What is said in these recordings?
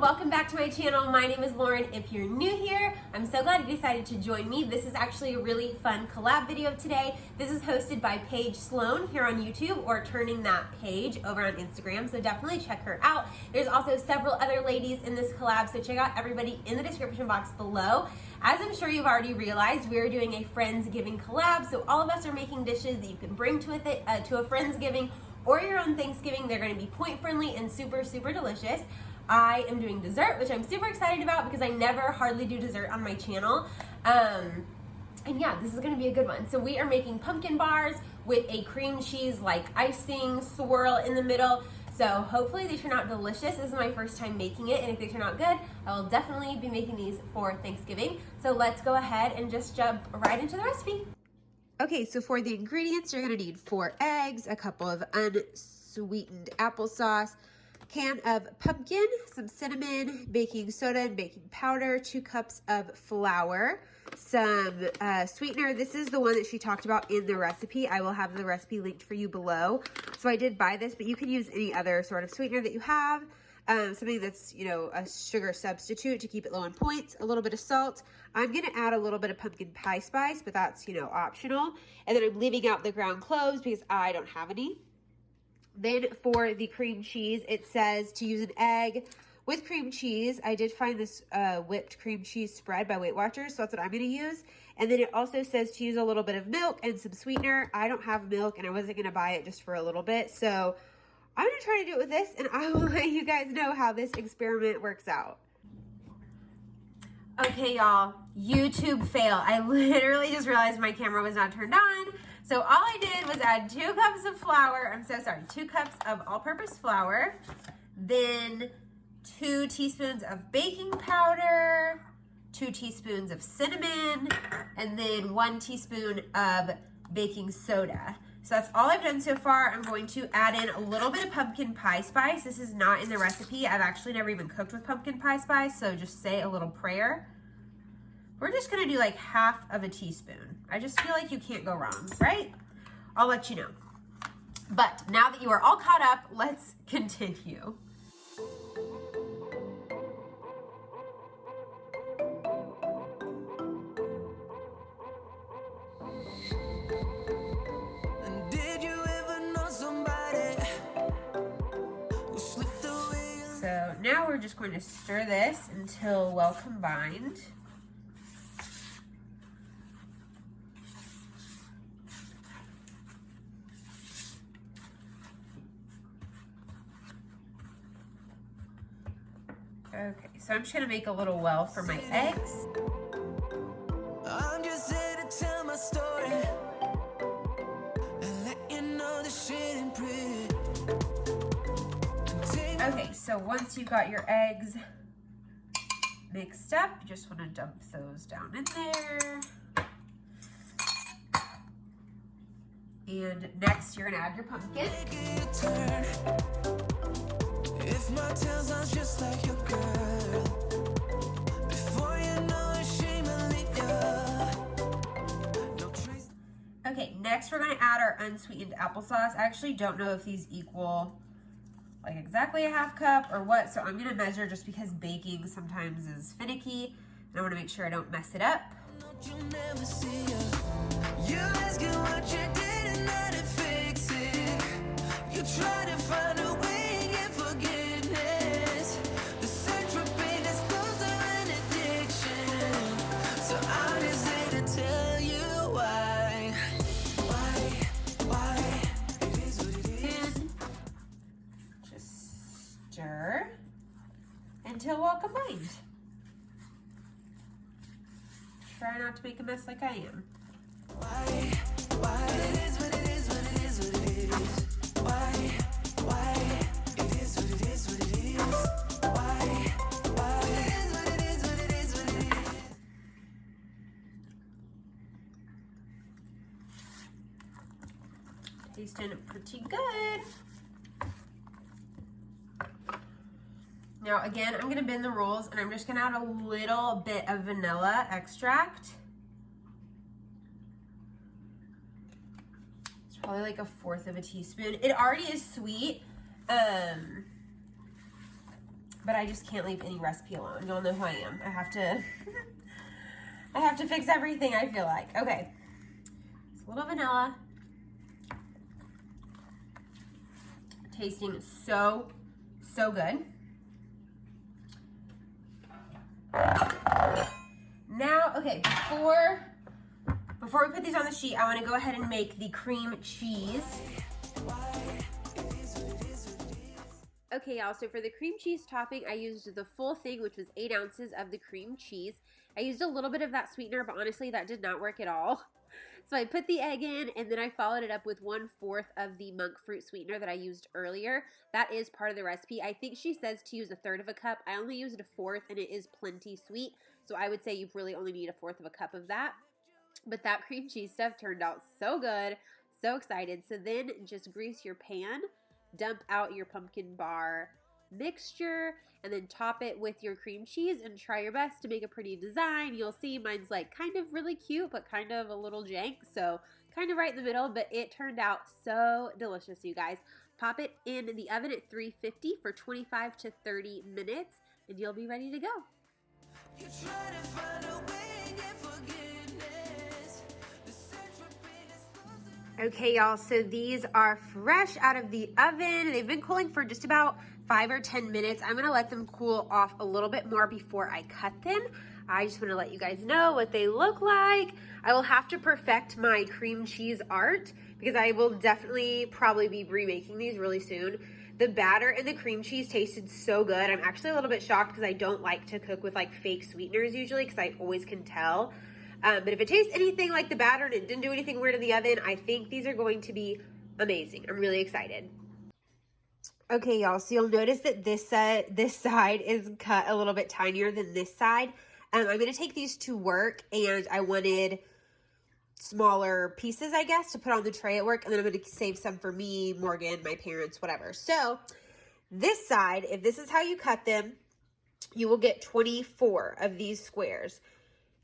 welcome back to my channel. My name is Lauren. If you're new here, I'm so glad you decided to join me. This is actually a really fun collab video today. This is hosted by PAIGE SLOAN here on YouTube, or Turning That Page over on Instagram, so definitely check her out. There's also several other ladies in this collab, so check out everybody in the description box below. As I'm sure you've already realized, we are doing a Friendsgiving collab, so all of us are making dishes that you can bring to a Friendsgiving or your own Thanksgiving. They're going to be point friendly and super delicious. I am doing dessert, which I'm super excited about because I never hardly do dessert on my channel. And yeah, this is going to be a good one. So we are making pumpkin bars with a cream cheese like icing swirl in the middle. So hopefully they turn out delicious. This is my first time making it, and if they turn out good, I will definitely be making these for Thanksgiving. So let's go ahead and just jump right into the recipe. Okay, so for the ingredients, you're gonna need 4 eggs, a couple of unsweetened applesauce, can of pumpkin, some cinnamon, baking soda and baking powder, 2 cups of flour, some sweetener. This is the one that she talked about in the recipe. I will have the recipe linked for you below. So I did buy this, but you can use any other sort of sweetener that you have. Something that's, you know, a sugar substitute to keep it low in points, a little bit of salt. I'm going to add a little bit of pumpkin pie spice, but that's, you know, optional. And then I'm leaving out the ground cloves because I don't have any. Then for the cream cheese, it says to use an egg with cream cheese. I did find this whipped cream cheese spread by Weight Watchers, so that's what I'm going to use. And then it also says to use a little bit of milk and some sweetener. I don't have milk, and I wasn't going to buy it just for a little bit, so I'm going to try to do it with this, and I will let you guys know how this experiment works out. Okay, y'all, YouTube fail. I literally just realized my camera was not turned on. So all I did was add 2 cups of flour. I'm so sorry, 2 cups of all-purpose flour, then 2 teaspoons of baking powder, 2 teaspoons of cinnamon, and then 1 teaspoon of baking soda. So that's all I've done so far. I'm going to add in a little bit of pumpkin pie spice. This is not in the recipe. I've actually never even cooked with pumpkin pie spice, so just say a little prayer. We're just gonna do like half of a teaspoon. I just feel like you can't go wrong, right? I'll let you know. But now that you are all caught up, let's continue. So now we're just going to stir this until well combined. Okay, so I'm just gonna make a little well for my eggs. I'm just here to tell my story and let you know the shit ain't pretty. Okay, so once you've got your eggs mixed up, you just want to dump those down in there. And next, you're gonna add your pumpkin. If my tail sounds just like your girl, before you know it, she may leave you. Okay, next we're gonna add our unsweetened applesauce. I actually don't know if these equal like exactly a half cup or what, so I'm gonna measure just because baking sometimes is finicky and I wanna make sure I don't mess it up. You ask what you did and let it fix it. You try to find a way. Stir until well combined. Try not to make a mess like I am. Tasting pretty good. Now again, I'm gonna bend the rules and I'm just gonna add a little bit of vanilla extract. It's probably like 1/4 of a teaspoon. It already is sweet. but I just can't leave any recipe alone. Y'all know who I am. I have to, I have to fix everything, I feel like. Okay, it's a little vanilla. Tasting so, so good. Now, okay, before we put these on the sheet, I want to go ahead and make the cream cheese. Okay, y'all, so for the cream cheese topping, I used the full thing, which was 8 ounces of the cream cheese. I used a little bit of that sweetener, but honestly, that did not work at all. So I put the egg in, and then I followed it up with 1/4 of the monk fruit sweetener that I used earlier. That is part of the recipe. I think she says to use 1/3 of a cup. I only used 1/4, and it is plenty sweet. So I would say you really only need 1/4 of a cup of that. But that cream cheese stuff turned out so good. So excited. So then just grease your pan, dump out your pumpkin bar mixture, and then top it with your cream cheese and try your best to make a pretty design. You'll see mine's like kind of really cute, but kind of a little jank. So kind of right in the middle, but it turned out so delicious, you guys. Pop it in the oven at 350 for 25 to 30 minutes, and you'll be ready to go. You try to find a way and get forgiveness. Okay, y'all, so these are fresh out of the oven. They've been cooling for just about 5 or 10 minutes. I'm gonna let them cool off a little bit more before I cut them. I just wanna let you guys know what they look like. I will have to perfect my cream cheese art because I will definitely probably be remaking these really soon. The batter and the cream cheese tasted so good. I'm actually a little bit shocked because I don't like to cook with like fake sweeteners usually because I always can tell. But if it tastes anything like the batter and it didn't do anything weird in the oven, I think these are going to be amazing. I'm really excited. Okay, y'all, so you'll notice that this side is cut a little bit tinier than this side. I'm going to take these to work, and I wanted smaller pieces, I guess, to put on the tray at work, and then I'm going to save some for me, Morgan, my parents, whatever. So this side, if this is how you cut them, you will get 24 of these squares.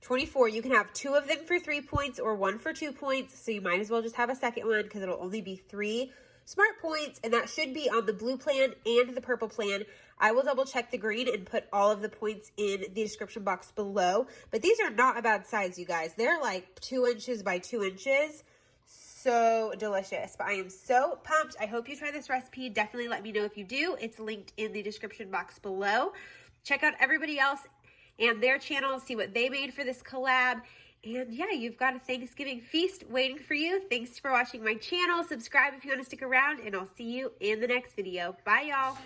24, you can have 2 of them for 3 points or 1 for 2 points, so you might as well just have a second one because it'll only be 3 smart points, and that should be on the blue plan and the purple plan. I will double check the green and put all of the points in the description box below, but these are not a bad size, you guys. They're like 2 inches by 2 inches. So delicious, but I am so pumped. I hope you try this recipe. Definitely let me know if you do. It's linked in the description box below. Check out everybody else and their channels, see what they made for this collab. And yeah, you've got a Thanksgiving feast waiting for you. Thanks for watching my channel. Subscribe if you want to stick around, and I'll see you in the next video. Bye, y'all.